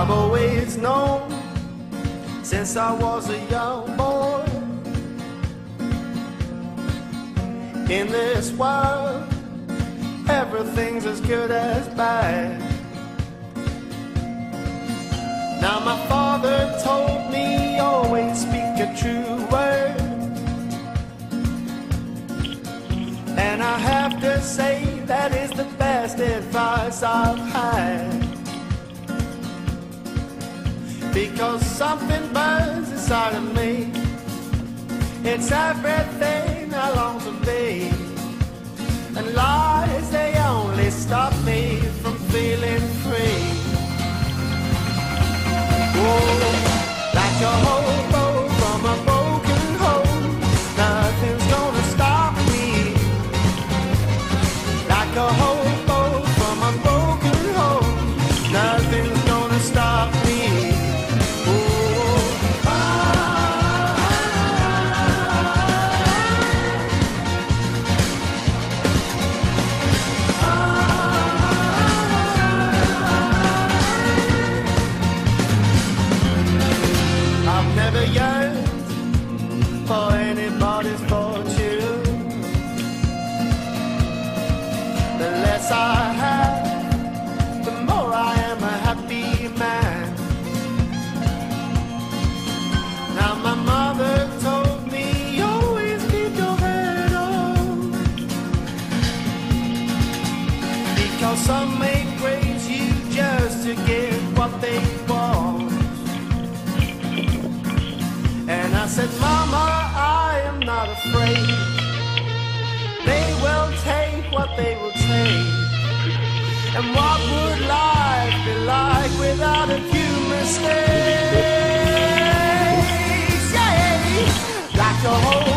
I've always known since I was a young boy, in this world everything's as good as bad. Now my father told me always speak a true word, and I have to say that is the best advice I've had. Because something burns inside of me, it's everything I long to be, and lies, they only stop me from feeling free. Whoa, like a hobo from a broken home, nothing's gonna stop me. Like a hobo from a broken home, nothing's gonna stop me. Never yearned for anybody's fortune. The less I have, the more I am a happy man. Now my mother told me, always keep your head on, because some may praise you just to get what they want. And I said, Mama, I am not afraid. They will take what they will take. And what would life be like without a few mistakes? Yeah, like a whole